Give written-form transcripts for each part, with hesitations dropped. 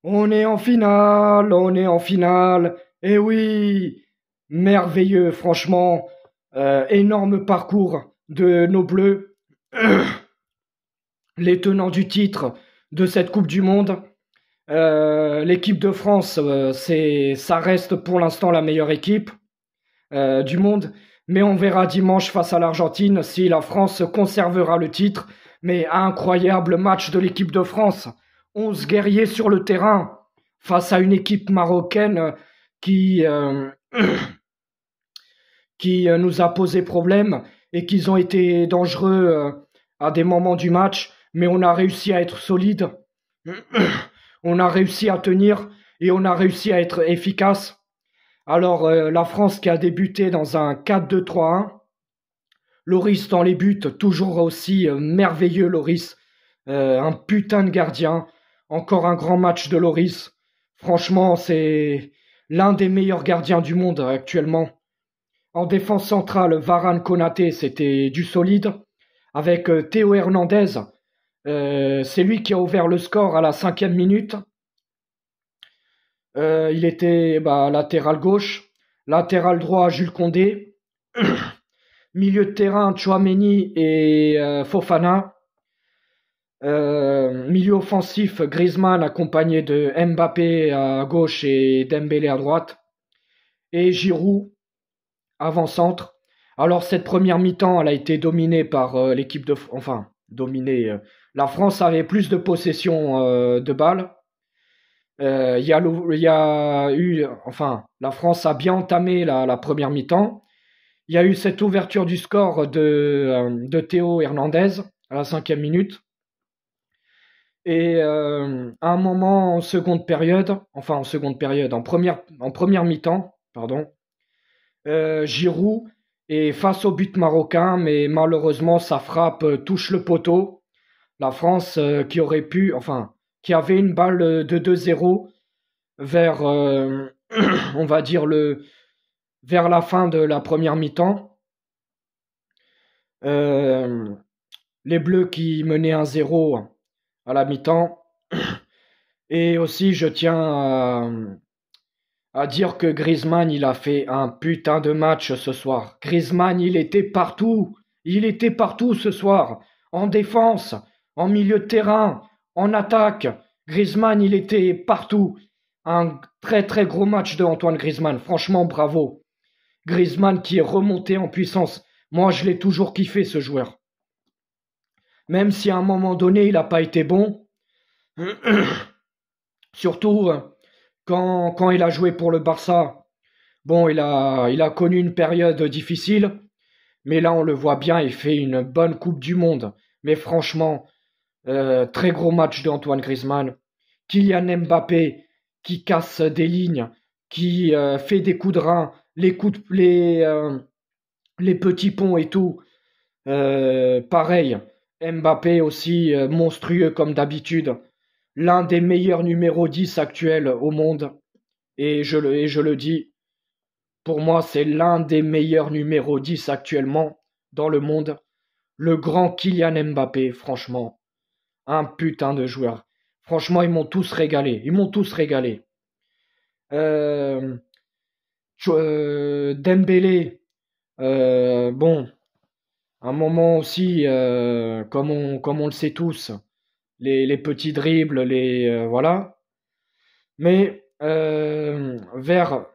On est en finale, on est en finale. Eh oui, merveilleux, franchement. Énorme parcours de nos Bleus, les tenants du titre de cette Coupe du Monde. L'équipe de France, ça reste pour l'instant la meilleure équipe du monde. Mais on verra dimanche face à l'Argentine si la France conservera le titre. Mais incroyable match de l'équipe de France. 11 guerriers sur le terrain face à une équipe marocaine qui, euh, qui nous a posé problème et qu'ils ont été dangereux à des moments du match. Mais on a réussi à être solide. On a réussi à tenir et on a réussi à être efficace. Alors, la France qui a débuté dans un 4-2-3-1, Loris dans les buts, toujours aussi merveilleux Loris, un putain de gardien, encore un grand match de Loris. Franchement, c'est l'un des meilleurs gardiens du monde actuellement. En défense centrale, Varane Konaté, c'était du solide. Avec Théo Hernandez, c'est lui qui a ouvert le score à la 5e minute. Il était latéral gauche, latéral droit Jules Condé, milieu de terrain Chouameni et Fofana, milieu offensif Griezmann accompagné de Mbappé à gauche et Dembélé à droite, et Giroud avant-centre. Alors cette première mi-temps, elle a été dominée par l'équipe de... Enfin, dominée. La France avait plus de possession de balles. Enfin, la France a bien entamé la première mi-temps. Il y a eu cette ouverture du score de Théo Hernandez à la 5e minute. Et à un moment en première mi-temps, pardon, Giroud est face au but marocain, mais malheureusement sa frappe touche le poteau. La France qui avait une balle de 2-0 vers, on va dire vers la fin de la première mi-temps. Les Bleus qui menaient 1-0 à la mi-temps. Et aussi, je tiens à dire que Griezmann, il a fait un putain de match ce soir. Griezmann, il était partout. Il était partout ce soir. En défense, en milieu de terrain, en attaque. Griezmann, il était partout. Un très très gros match de Antoine Griezmann. Franchement, bravo. Griezmann qui est remonté en puissance. Moi, je l'ai toujours kiffé, ce joueur. Même si à un moment donné, il n'a pas été bon. Surtout quand il a joué pour le Barça. Bon, il a connu une période difficile. Mais là, on le voit bien, il fait une bonne Coupe du Monde. Mais franchement, très gros match d'Antoine Griezmann. Kylian Mbappé qui casse des lignes, qui fait des coups de rein, les petits ponts et tout. Pareil, Mbappé aussi monstrueux comme d'habitude. L'un des meilleurs numéro 10 actuels au monde. Et je le dis, pour moi, c'est l'un des meilleurs numéro 10 actuellement dans le monde. Le grand Kylian Mbappé, franchement. Un putain de joueur. Franchement, ils m'ont tous régalé. Ils m'ont tous régalé. Euh, Dembélé, bon, un moment aussi, comme on le sait tous, les petits dribbles, voilà. Mais vers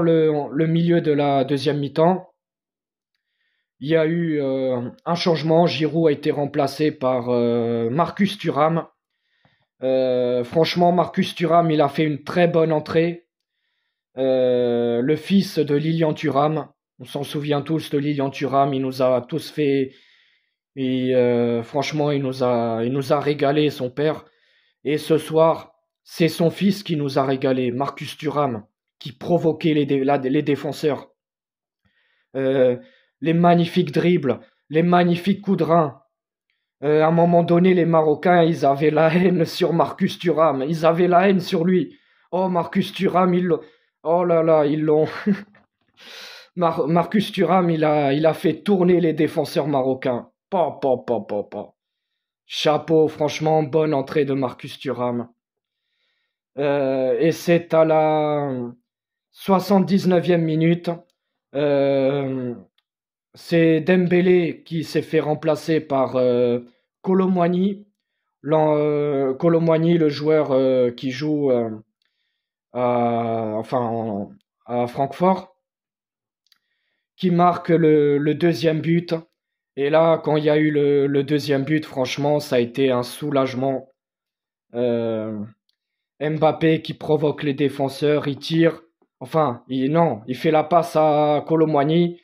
le milieu de la deuxième mi-temps, il y a eu un changement. Giroud a été remplacé par Marcus Thuram. Franchement, Marcus Thuram, il a fait une très bonne entrée. Le fils de Lilian Thuram, on s'en souvient tous de Lilian Thuram, il nous a tous fait... Et franchement, il nous a régalé, son père. Et ce soir, c'est son fils qui nous a régalé, Marcus Thuram, qui provoquait les défenseurs. Euh, les magnifiques dribbles, les magnifiques coups de rein. À un moment donné, les Marocains, ils avaient la haine sur Marcus Thuram. Ils avaient la haine sur lui. Oh, Marcus Thuram, oh là là, ils l'ont... Marcus Thuram, il a fait tourner les défenseurs marocains. Pa, pa, pa, pa, pa. Chapeau, franchement, bonne entrée de Marcus Thuram. Et c'est à la 79e minute. Euh, c'est Dembélé qui s'est fait remplacer par Kolo Muani. Kolo Muani, le joueur qui joue enfin, à Francfort, qui marque le deuxième but. Et là, quand il y a eu le deuxième but, franchement, ça a été un soulagement. Euh, Mbappé qui provoque les défenseurs, il tire. Enfin, non, il fait la passe à Kolo Muani.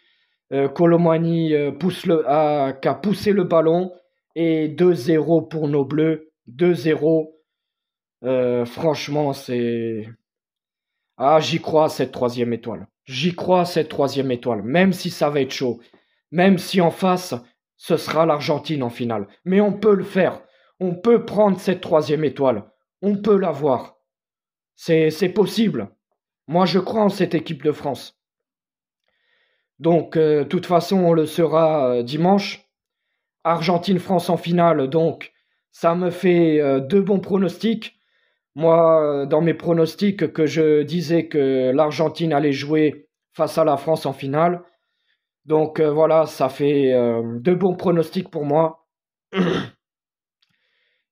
Kolo Muani qui a poussé le ballon. Et 2-0 pour nos Bleus. 2-0. Franchement, c'est... Ah, j'y crois à cette troisième étoile. J'y crois à cette troisième étoile, même si ça va être chaud. Même si en face, ce sera l'Argentine en finale. Mais on peut le faire. On peut prendre cette troisième étoile. On peut l'avoir. C'est possible. Moi, je crois en cette équipe de France. Donc, de toute façon, on le sera dimanche. Argentine-France en finale, donc ça me fait deux bons pronostics. Moi, dans mes pronostics, que je disais que l'Argentine allait jouer face à la France en finale. Donc voilà, ça fait deux bons pronostics pour moi.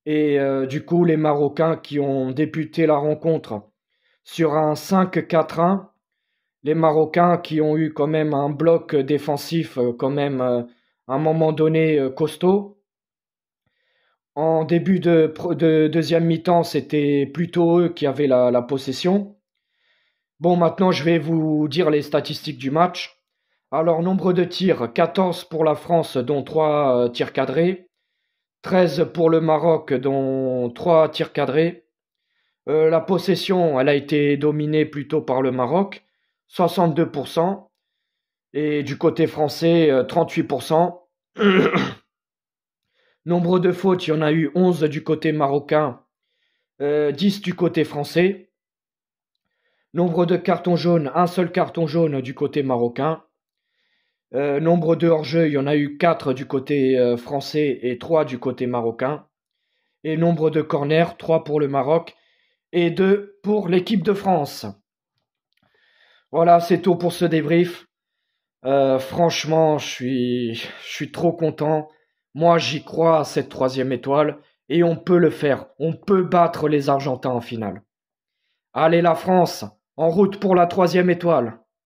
Et du coup, les Marocains qui ont débuté la rencontre sur un 5-4-1, les Marocains qui ont eu quand même un bloc défensif quand même à un moment donné costaud. En début de deuxième mi-temps, c'était plutôt eux qui avaient la possession. Bon, maintenant, je vais vous dire les statistiques du match. Alors, nombre de tirs, 14 pour la France, dont 3 tirs cadrés. 13 pour le Maroc, dont 3 tirs cadrés. La possession, elle a été dominée plutôt par le Maroc, 62%. Et du côté français, 38%. Nombre de fautes, il y en a eu 11 du côté marocain, 10 du côté français. Nombre de cartons jaunes, un seul carton jaune du côté marocain. Nombre de hors-jeu, il y en a eu 4 du côté français et 3 du côté marocain. Et nombre de corners, 3 pour le Maroc et 2 pour l'équipe de France. Voilà, c'est tout pour ce débrief. Franchement, je suis trop content. Moi, j'y crois à cette troisième étoile et on peut le faire. On peut battre les Argentins en finale. Allez la France, en route pour la troisième étoile.